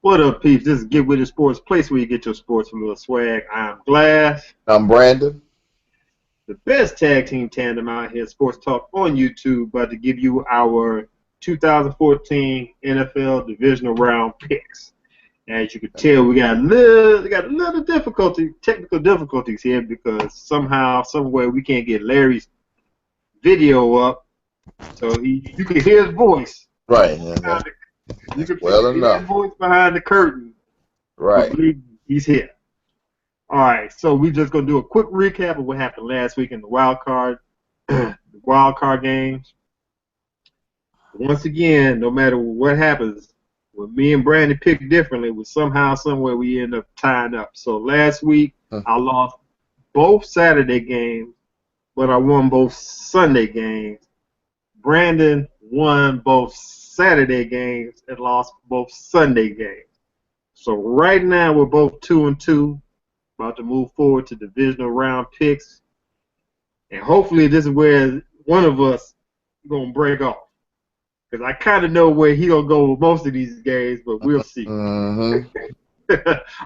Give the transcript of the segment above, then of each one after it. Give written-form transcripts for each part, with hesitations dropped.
What up, peeps? This is Get With It Sports, place where you get your sports from a little swag. I'm Glass, I'm Brandon. the best tag team tandem out here, Sports Talk on YouTube, about to give you our 2014 NFL Divisional Round picks. As you can tell, we got a little technical difficulties here because somehow, somewhere, we can't get Larry's video up, so you can hear his voice. Right. You can Well hear his enough. voice behind the curtain. But Right. believe me, he's here. All right, so we're just gonna do a quick recap of what happened last week in the wild card games. Once again, no matter what happens, when me and Brandon pick differently, we somehow, somewhere, we end up tying up. So last week, I lost both Saturday games, but I won both Sunday games. Brandon won both Saturday games and lost both Sunday games. So right now, we're both 2-2. About to move forward to divisional round picks. And hopefully this is where one of us is going to break off. Because I kind of know where he's going to go with most of these games, but we'll see. Mm-hmm.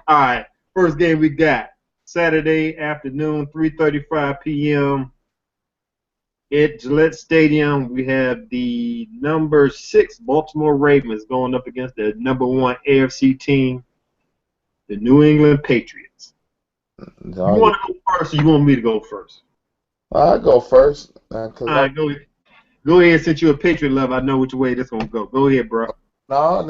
All right, first game we got. Saturday afternoon, 3:35 p.m. at Gillette Stadium. We have the number 6 Baltimore Ravens going up against the number 1 AFC team, the New England Patriots. You want to go first, or you want me to go first? I'll go first. All right, go ahead. Since you're a Patriot lover, I know which way this gonna go. Go ahead, bro. No.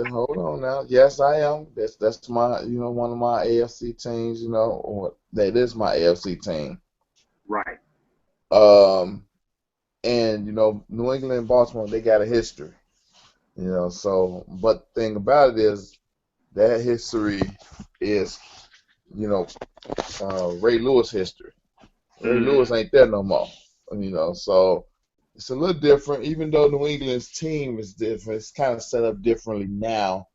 Hold on now. Yes, I am. That's my one of my AFC teams. Or that is my AFC team. Right. And New England and Baltimore, they got a history. So but the thing about it is that history is Ray Lewis history. Ray Lewis ain't there no more. So it's a little different. Even though New England's team is different, it's kind of set up differently now.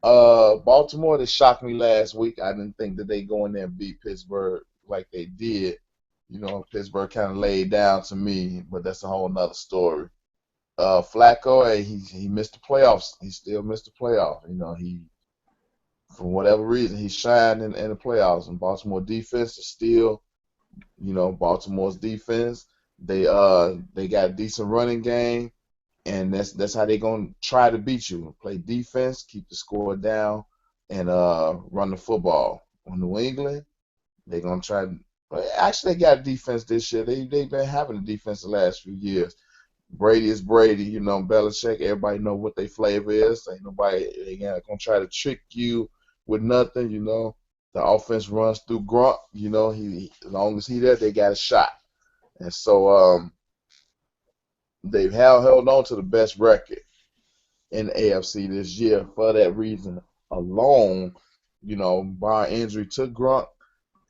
Baltimore, they shocked me last week. I didn't think that they go in there and beat Pittsburgh like they did. Pittsburgh kind of laid down to me, but that's a whole nother story. Flacco, he missed the playoffs. He still missed the playoff. He for whatever reason, he shined in the playoffs. And Baltimore defense is still, Baltimore's defense. They got a decent running game, and that's how they're gonna try to beat you. Play defense, keep the score down, and run the football. On New England, they're gonna try. Actually, they got a defense this year. They've been having a defense the last few years. Brady is Brady, Belichick. Everybody know what their flavor is. Ain't nobody gonna try to trick you with nothing. The offense runs through Grunt. He as long as he there, they got a shot. And so they've held on to the best record in the AFC this year for that reason alone. Bar injury to Grunt.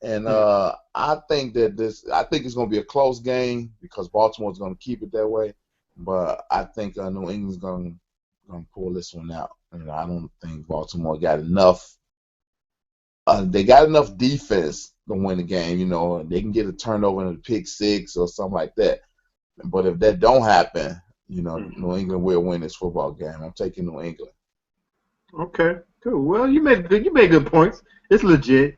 And I think it's going to be a close game because Baltimore's going to keep it that way. But I think New England's going to pull this one out. I don't think Baltimore got enough. They got enough defense to win the game. They can get a turnover in a pick six or something like that. But if that don't happen, New England will win this football game. I'm taking New England. Okay, cool. Well, you made good points. It's legit.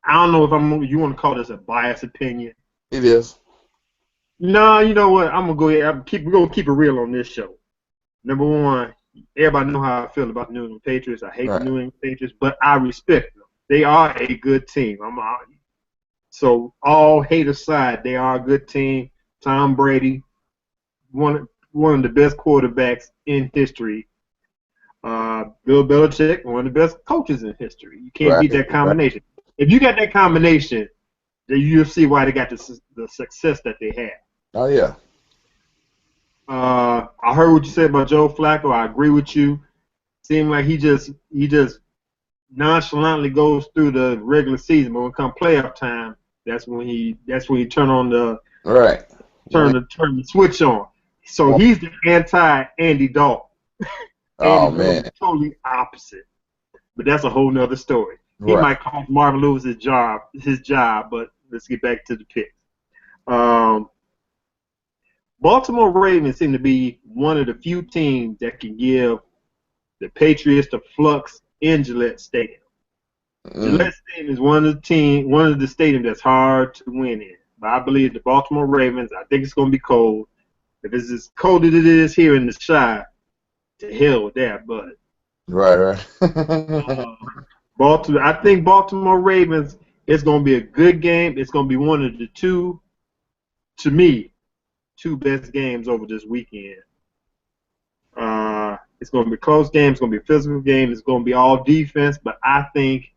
I don't know if you want to call this a biased opinion. It is. No, you know what? I'm gonna go ahead. We're gonna keep it real on this show. Number one, everybody know how I feel about the New England Patriots. I hate the New England Patriots, but I respect them. They are a good team. So all hate aside, they are a good team. Tom Brady, one of the best quarterbacks in history. Bill Belichick, one of the best coaches in history. You can't beat that combination. If you got that combination, then you'll see why they got the success that they had. Oh yeah. I heard what you said about Joe Flacco. I agree with you. Seemed like he just nonchalantly goes through the regular season, but when it comes playoff time, that's when he turn on the turn the switch on. So he's the anti Andy Dalton. Oh man, totally opposite. But that's a whole nother story. He might cost Marvin Lewis his job, but let's get back to the picks. Baltimore Ravens seem to be one of the few teams that can give the Patriots to flux in Gillette Stadium. Mm. Gillette Stadium is one of the stadiums that's hard to win in. But I believe the Baltimore Ravens. I think it's going to be cold. If it's as cold as it is here in the Chi, to hell with that. But Right, right. uh, Baltimore, I think Baltimore Ravens. It's going to be a good game. It's going to be one of the two, to me, two best games over this weekend. It's going to be a close game. It's going to be a physical game. It's going to be all defense. But I think,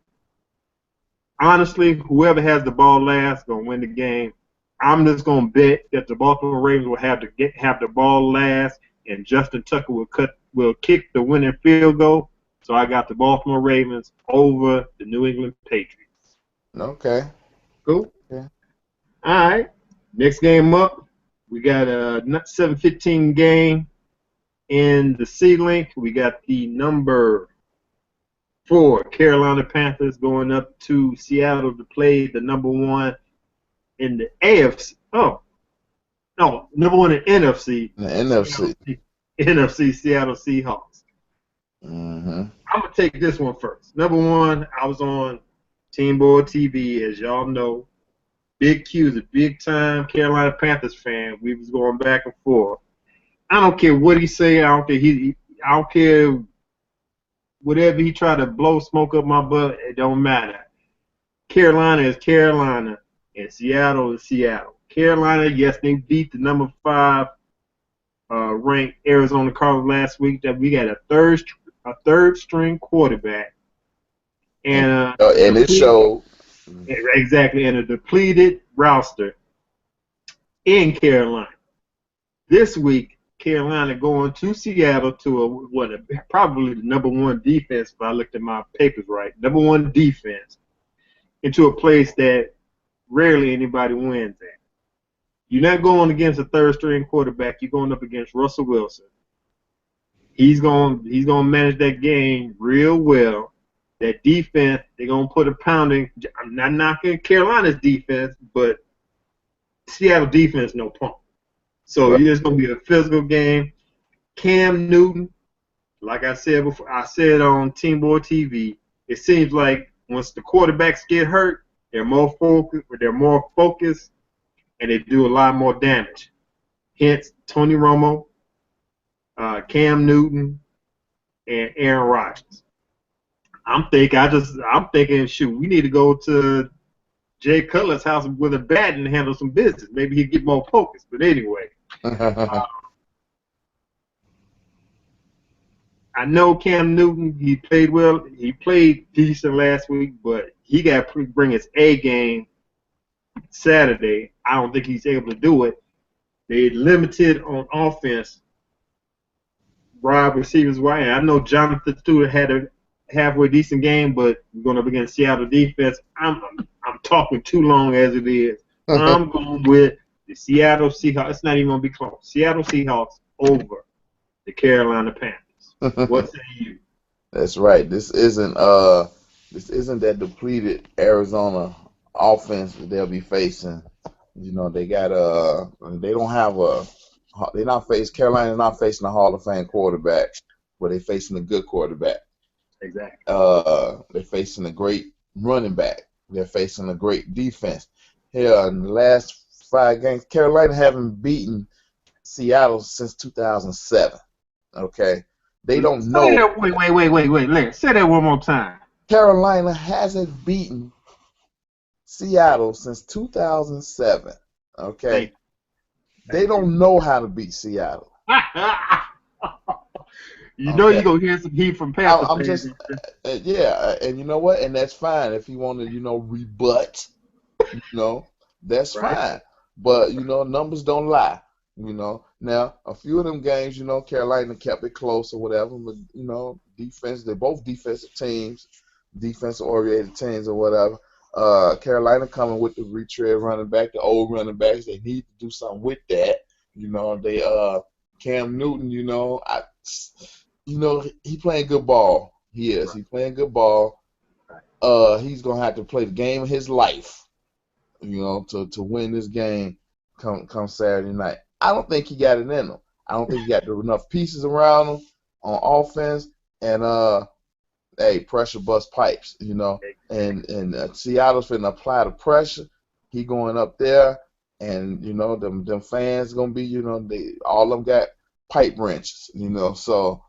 honestly, whoever has the ball last is going to win the game. I'm just going to bet that the Baltimore Ravens will have the ball last, and Justin Tucker will kick the winning field goal. So I got the Baltimore Ravens over the New England Patriots. Okay. Cool. Yeah. All right. Next game up, we got a 7:15 game in the C-Link. We got the number 4 Carolina Panthers going up to Seattle to play the number 1 in the AFC. Oh, no, number 1 in NFC. The NFC. NFC Seattle Seahawks. Mm-hmm. I'm going to take this one first. Number 1, I was on Team Board TV, as y'all know. Big Q's a big-time Carolina Panthers fan. We was going back and forth. I don't care what he say. I don't care whatever he try to blow smoke up my butt. It don't matter. Carolina is Carolina, and Seattle is Seattle. Carolina, yes, they beat the number 5 ranked Arizona Cardinals last week. That we got a third string quarterback, and And it showed. exactly, and a depleted roster in Carolina. This week, Carolina going to Seattle to probably the number 1 defense, if I looked at my papers right. Number 1 defense into a place that rarely anybody wins at. You're not going against a third string quarterback. You're going up against Russell Wilson. He's going to manage that game real well. That defense, they're going to put a pounding. I'm not knocking Carolina's defense, but Seattle defense no pump. So Right. it's going to be a physical game. Cam Newton, like I said before, I said on Team Board TV, it seems like once the quarterbacks get hurt, they're more focused, and they do a lot more damage. Hence, Tony Romo, Cam Newton, and Aaron Rodgers. I'm thinking, shoot, we need to go to Jay Cutler's house with a bat and handle some business. Maybe he'd get more focused. But anyway, I know Cam Newton, he played well. He played decent last week, but he got to bring his A game Saturday. I don't think he's able to do it. They limited on offense. Wide receivers wide. I know Jonathan Stewart had a halfway decent game, but going up against Seattle defense, I'm talking too long as it is. I'm going with the Seattle Seahawks. It's not even going to be close. Seattle Seahawks over the Carolina Panthers. What say you? That's right. This isn't that depleted Arizona offense that they'll be facing. You know, they don't have Carolina's not facing a Hall of Fame quarterback, but they're facing a good quarterback. Exactly. They're facing a great running back. They're facing a great defense. Here in the last 5 games, Carolina haven't beaten Seattle since 2007. Okay, they don't know. Wait. Larry, say that one more time. Carolina hasn't beaten Seattle since 2007. Okay, they don't know how to beat Seattle. You know you're going to hear some heat from Panthers. I'm just, yeah, and you know what? And that's fine if you want to, rebut, that's Right. fine. But, numbers don't lie, Now, a few of them games, Carolina kept it close or whatever, but, defense, they're both defensive teams, defensive-oriented teams or whatever. Carolina coming with the retread running back, the old running backs, they need to do something with that. Cam Newton, he playing good ball. He is. He playing good ball. He's gonna have to play the game of his life, to win this game come Saturday night. I don't think he got it in him. I don't think he got enough pieces around him on offense. and hey, pressure bust pipes, you know. And Seattle's finna apply the pressure. He going up there, and you know them fans gonna be, you know, they all of them got pipe wrenches, you know. So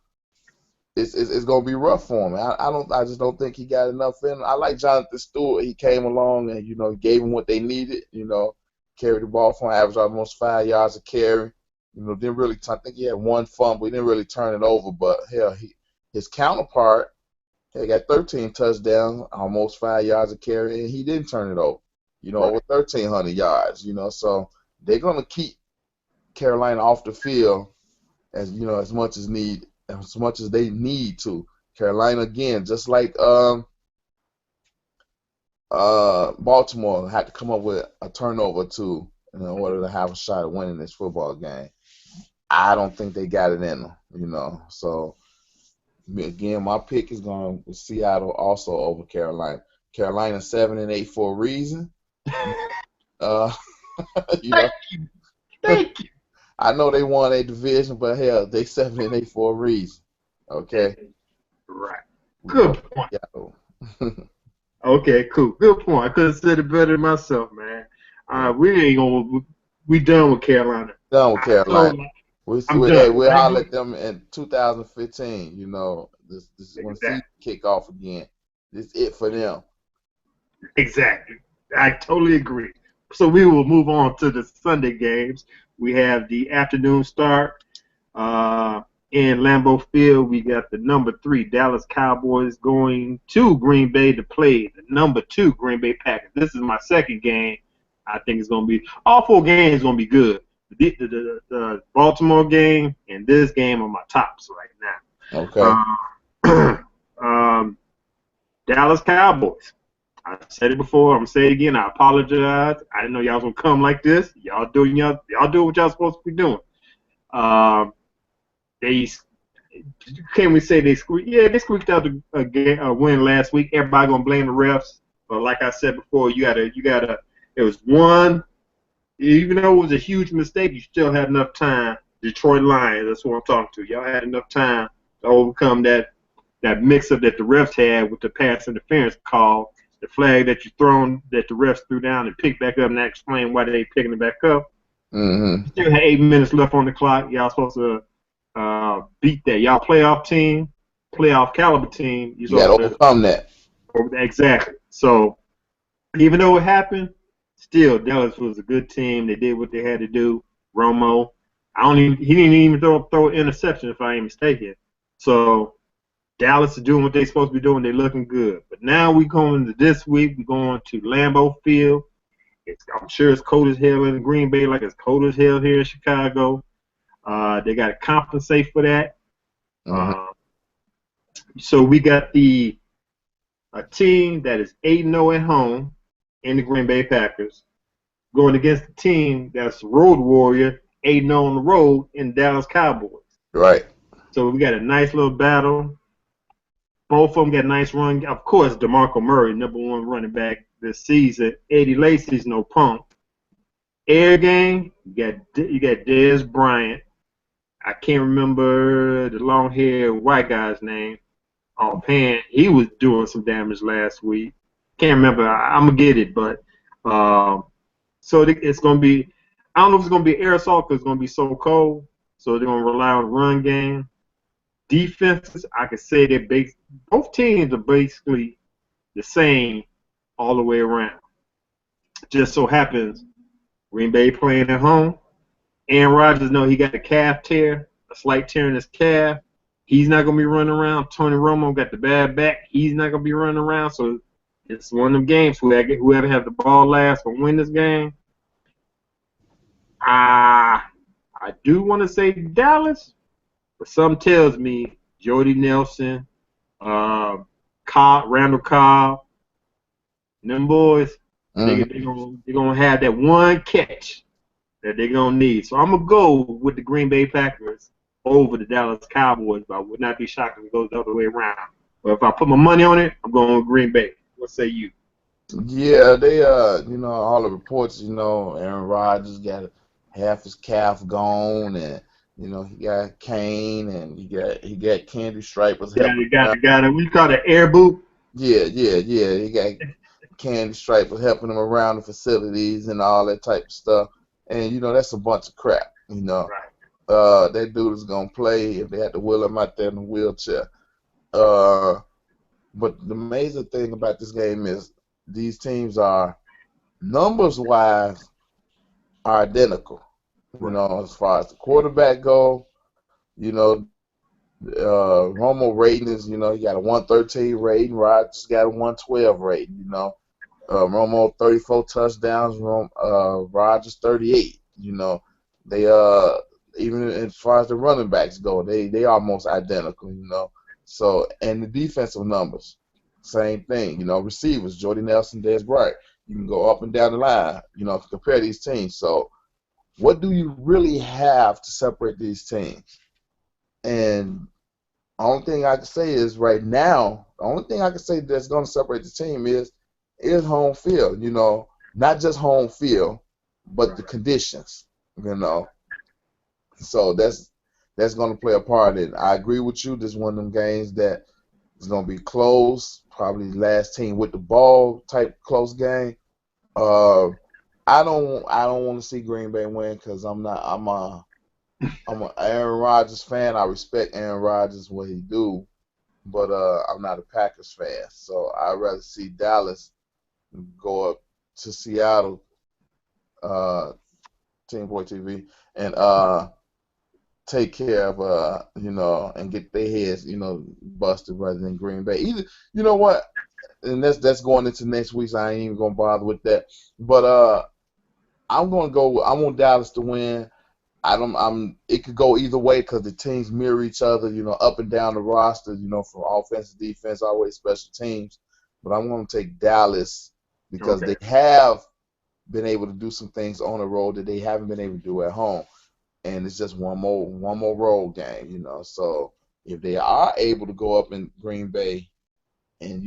it's gonna be rough for him. I just don't think he got enough in him. I like Jonathan Stewart. He came along and you know gave him what they needed. You know, carried the ball for him, averaged almost 5 yards a carry. You know, didn't really. I think he had one fumble. He didn't really turn it over, but hell, his counterpart. He got 13 touchdowns, almost 5 yards a carry, and he didn't turn it over. You know, Right. over 1,300 yards. You know, so they're gonna keep Carolina off the field as you know as much as they need to. Carolina again, just like Baltimore had to come up with a turnover too in order to have a shot at winning this football game. I don't think they got it in them, you know. So again, my pick is going with Seattle also over Carolina. Carolina 7-8 for a reason. Uh, you know, Thank you. Thank you. I know they won a division, but hell, they 7-8 for a reason. Okay, Right. we go Good point. Seattle. Okay, cool. Good point. I could have said it better myself, man. Yeah. We ain't gonna. We done with Carolina. Done with I Carolina. told them I'm Hey, done. we'll I ain't holler gonna, at them in 2015. You know, this is when season exactly. kick off again. This is it for them. Exactly. I totally agree. So we will move on to the Sunday games. We have the afternoon start. Uh, in Lambeau Field, we got the number 3 Dallas Cowboys going to Green Bay to play the number 2 Green Bay Packers. This is my second game. I think it's going to be all 4 games going to be good. The Baltimore game and this game are my tops Okay. right now. Dallas Cowboys. I said it before. I'm gonna say it again. I apologize. I didn't know y'all was gonna come like this. Y'all doing what y'all supposed to be doing. Um, they can we say they squeaked? Yeah, they squeaked out a win last week. Everybody gonna blame the refs, but like I said before, you gotta. It was one. Even though it was a huge mistake, you still had enough time. Detroit Lions. That's what I'm talking to. Y'all had enough time to overcome that mix-up that the refs had with the pass interference call, the flag that the refs threw down and picked back up, and I explained why they picking it back up. Mm-hmm. Still had 8 minutes left on the clock. Y'all supposed to beat that. Y'all playoff team, playoff caliber team. You're You got to supposed to overcome that. exactly. So even though it happened, still Dallas was a good team. They did what they had to do. Romo, he didn't even throw an interception if I ain't mistaken. So Dallas is doing what they're supposed to be doing. They're looking good. But now we going to this week. We're going to Lambeau Field. I'm sure it's cold as hell in Green Bay, like it's cold as hell here in Chicago. They got to compensate for that. Mm-hmm. Uh, so we got a team that is 8-0 at home in the Green Bay Packers going against a team that's road warrior 8-0 on the road in Dallas Cowboys. Right. So we got a nice little battle. Both of them got a nice run. Of course, DeMarco Murray, #1 running back this season. Eddie Lacy's no punk. Air game, you got Dez Bryant. I can't remember the long-haired white guy's name. Offhand, he was doing some damage last week. Can't remember. I'm gonna get it, but so it's gonna be. I don't know if it's gonna be aerosol because it's gonna be so cold. So they're gonna rely on the run game. Defenses, I could say both teams are basically the same all the way around. Just so happens Green Bay playing at home. Aaron Rodgers know he got a calf tear, a slight tear in his calf. He's not gonna be running around. Tony Romo got the bad back. He's not gonna be running around. So it's one of them games. Whoever have the ball last will win this game. I do want to say Dallas, but something tells me Jordy Nelson, uh, Randall Cobb, them boys, Mm-hmm. they gonna have that one catch that they're gonna need. So I'm gonna go with the Green Bay Packers over the Dallas Cowboys, but I would not be shocked if it goes the other way around. But if I put my money on it, I'm going with Green Bay. What say you? Yeah, they you know, all the reports, you know, Aaron Rodgers got half his calf gone, and You know, he got Kane and he got Candy Stripe was Yeah, helping you him out. got it. We call it air boot. Yeah. He got Candy Stripe was helping him around the facilities and all that type of stuff. And that's a bunch of crap. Right. That dude is gonna play if they had to wheel him out there in a wheelchair. Uh, but the amazing thing about this game is these teams are numbers wise are identical. Right. As far as the quarterback go, you know, Romo rating is, he got a 113 rating. Rodgers got a 112 rating. Romo 34 touchdowns. Rodgers 38. They even as far as the running backs go, they almost identical. So and the defensive numbers, same thing. Receivers, Jordy Nelson, Dez Bryant. You can go up and down the line. Compare these teams. So what do you really have to separate these teams? And only thing I can say is right now, the only thing I can say that's going to separate the team is home field. Not just home field, but the Right. conditions. So that's going to play a part in it. I agree with you. This is one of them games that is going to be close. Probably last team with the ball type close game. Uh, I don't want to see Green Bay win because I'm a Aaron Rodgers fan. I respect Aaron Rodgers what he do, but I'm not a Packers fan. So I'd rather see Dallas go up to Seattle, uh, Team Boy TV, and take care of and get their heads busted rather than Green Bay. Either you know what, and that's going into next week. So I ain't even gonna bother with that. But I'm gonna go. I want Dallas to win. I don't. It could go either way because the teams mirror each other. Up and down the roster. From offense to defense, always special teams. But I'm going to take Dallas because Okay. they have been able to do some things on the road that they haven't been able to do at home, and it's just one more road game. So if they are able to go up in Green Bay and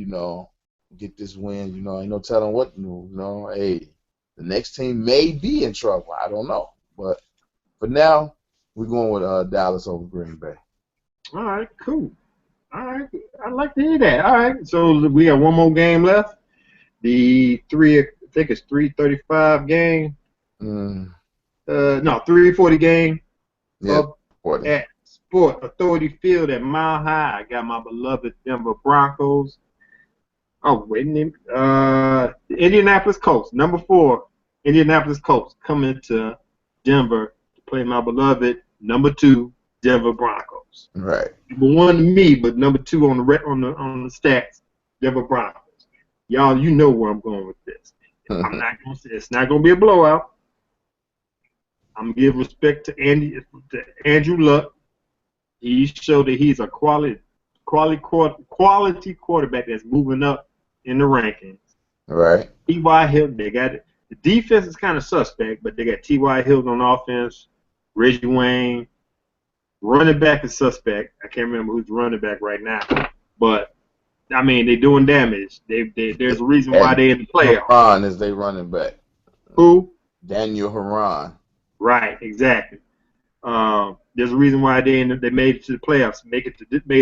get this win, ain't no telling what. Hey, the next team may be in trouble. I don't know, but. But now we're going with Dallas over Green Bay. All right. Cool. All right. I'd like to hear that. All right. So we have one more game left. I think it's 3:35 game. Mm, No, 3:40 game yeah, up 40. at Sport Authority Field at Mile High. I got my beloved Denver Broncos. Oh, wait a minute. The Indianapolis Colts, number 4, Indianapolis Colts coming to Denver to play my beloved number 2 Denver Broncos. Right. Number 1 to me, but number 2 on the stats, Denver Broncos. Y'all, you know where I'm going with this. I'm not gonna say it's not gonna be a blowout. I'm gonna give respect to Andrew Luck. He showed that he's a quality quarterback that's moving up in the rankings. Right. T.Y. Hilton, they got it. The defense is kind of suspect, but they got T.Y. Hilton on offense, Reggie Wayne. Running back is suspect. I can't remember who's the running back right now, but I mean they're doing damage. There's a reason why And they're in the playoffs. Haran is they running back. Who? Daniel Haran. Right, exactly. There's a reason why they made it to the playoffs, made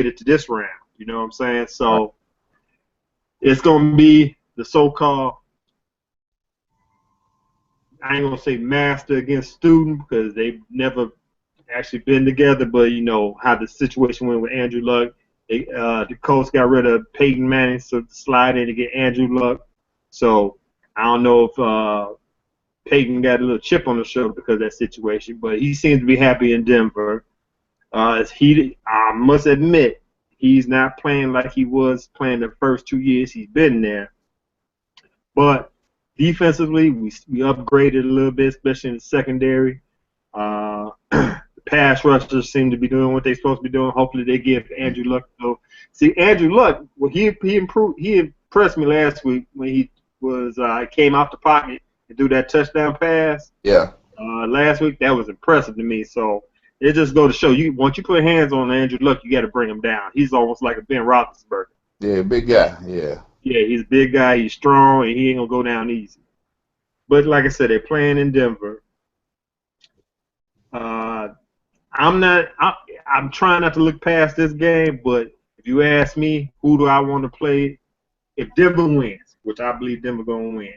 it to this round. You know what I'm saying? Right. So it's gonna be the so-called, I ain't gonna say master against student because they've never actually been together, but you know how the situation went with Andrew Luck. The Colts got rid of Peyton Manning to slide in to get Andrew Luck. So I don't know if Peyton got a little chip on the shoulder because of that situation, but he seems to be happy in Denver. I must admit, he's not playing like he was playing the first 2 years he's been there. But defensively, we upgraded a little bit, especially in the secondary. The pass rushers seem to be doing what they're supposed to be doing. Hopefully, they give Andrew Luck. So, see, Andrew Luck, well, he improved. He impressed me last week when he came out the pocket and threw that touchdown pass. Yeah. Last week, that was impressive to me. So it just go to show you once you put hands on Andrew Luck, you got to bring him down. He's almost like a Ben Roethlisberger. Yeah, big guy. Yeah. Yeah, he's a big guy. He's strong, and he ain't gonna go down easy. But like I said, they're playing in Denver. Uh, I'm not. I'm trying not to look past this game, but if you ask me, who do I want to play? If Denver wins, which I believe Denver gonna win,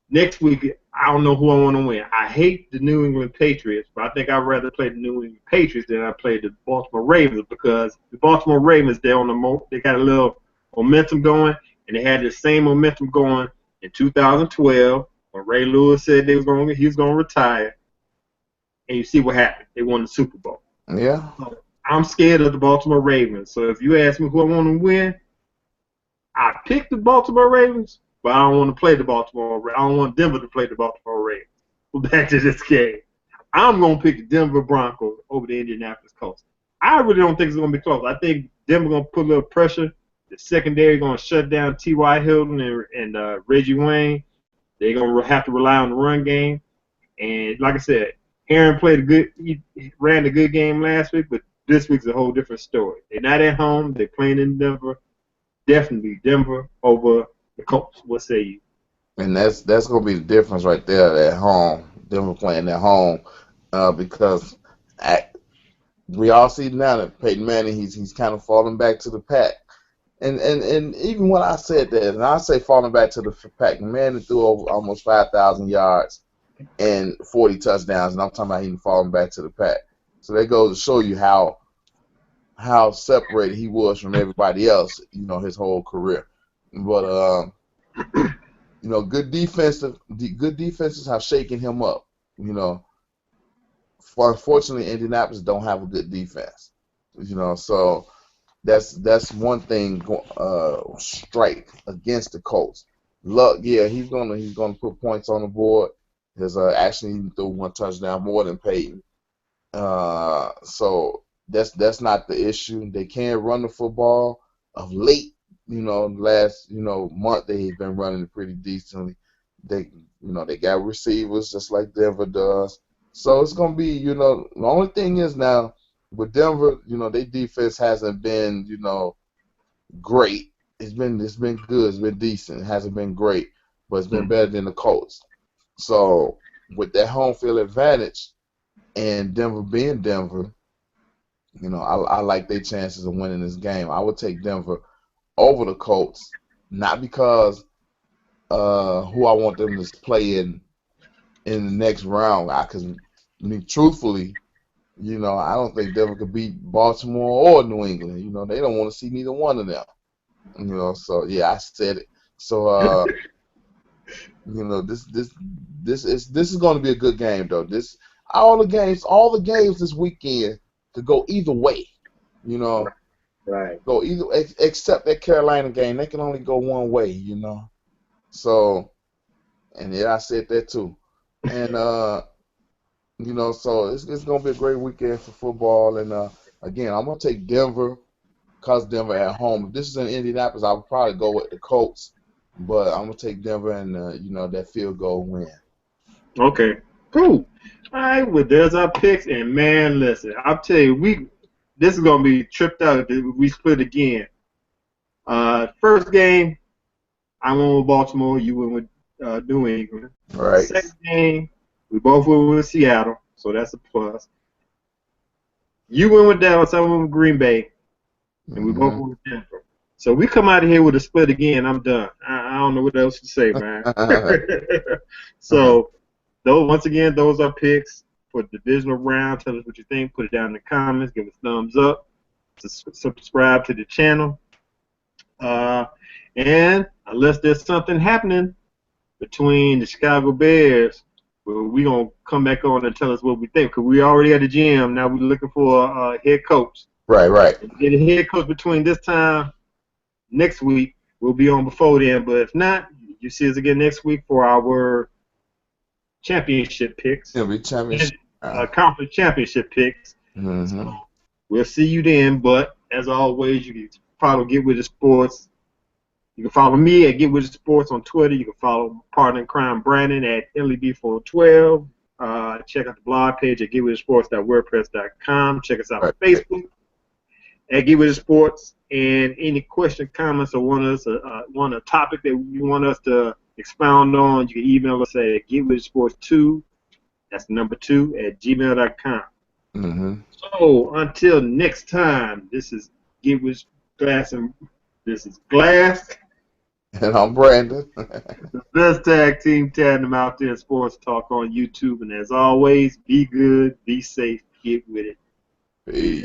next week I don't know who I want to win. I hate the New England Patriots, but I think I'd rather play the New England Patriots than I play the Baltimore Ravens because the Baltimore Ravens they got a little momentum going, and they had the same momentum going in 2012 when Ray Lewis said he was going to retire, and you see what happened. They won the Super Bowl. Yeah. So I'm scared of the Baltimore Ravens. So if you ask me who I want to win, I picked the Baltimore Ravens, but I don't want to play the Baltimore Ravens. I don't want Denver to play the Baltimore Ravens. Well, back to this game. I'm going to pick the Denver Broncos over the Indianapolis Colts. I really don't think it's going to be close. I think Denver going to put a little pressure. The secondary going to shut down T.Y. Hilton and Reggie Wayne. They're going to have to rely on the run game. And like I said, Aaron he ran a good game last week, but this week's a whole different story. They're not at home. They're playing in Denver. Definitely Denver over the Colts. What say you? And that's gonna be the difference right there at home. Denver playing at home, because at, we all see now that Peyton Manning he's kind of falling back to the pack. And even when I said that, and I say falling back to the pack, Manning threw over almost 5,000 yards and 40 touchdowns, and I'm talking about him falling back to the pack. So that goes to show you how separated he was from everybody else, his whole career. But good defenses have shaken him up. Unfortunately, Indianapolis don't have a good defense. So that's one thing strike against the Colts. Luck, yeah, he's gonna put points on the board. There's actually he threw one touchdown more than Peyton. So that's not the issue. They can run the football. Of late, last month they've been running it pretty decently. They got receivers just like Denver does. So it's gonna be the only thing is now with Denver, their defense hasn't been great. It's been good. It's been decent. It hasn't been great, but it's been better than the Colts. So with that home field advantage and Denver being Denver, I like their chances of winning this game. I would take Denver over the Colts, not because who I want them to play in the next round. Because truthfully, I don't think Denver could beat Baltimore or New England. They don't want to see neither one of them. So yeah, I said it. So this is going to be a good game though. All the games this weekend could go either way. Right. Go either except that Carolina game. They can only go one way. So, and yeah, I said that too. And so it's gonna be a great weekend for football. And again, I'm gonna take Denver because Denver at home. If this is in Indianapolis, I would probably go with the Colts, but I'm gonna take Denver and that field goal win. Okay. Cool. All right. Well, there's our picks, and man, listen, I'll tell you, this is gonna be tripped out if we split again. First game, I went with Baltimore. You went with New England. Right. Second game, we both went with Seattle, so that's a plus. You went with Dallas. I went with Green Bay, and we both went with Denver. So we come out of here with a split again. I'm done. I don't know what else to say, man. So, once again, those are picks for the divisional round. Tell us what you think. Put it down in the comments. Give us a thumbs up. Subscribe to the channel. And unless there's something happening between the Chicago Bears, well, we're going to come back on and tell us what we think. Because we already at the GM. Now we're looking for a head coach. Right. Get a head coach between this time next week. We'll be on before then. But if not, you see us again next week for our championship picks. It'll be championship. Conference championship picks. So we'll see you then. But as always, you can follow Get With It Sports. You can follow me at Get With It Sports on Twitter. You can follow partner in crime Brandon at LEB412. Check out the blog page at getwithitsports.wordpress.com. Check us out on Facebook at Get With It Sports. And any question, comments, or want a topic that you want us to expound on, you can email us at getwithitsports2. That's the number 2 at gmail.com. Mm-hmm. So until next time, this is Get with Glass and this is Glass, And I'm Brandon. the best tag team tandem out there in sports talk on YouTube. And as always, be good, be safe, get with it. Peace.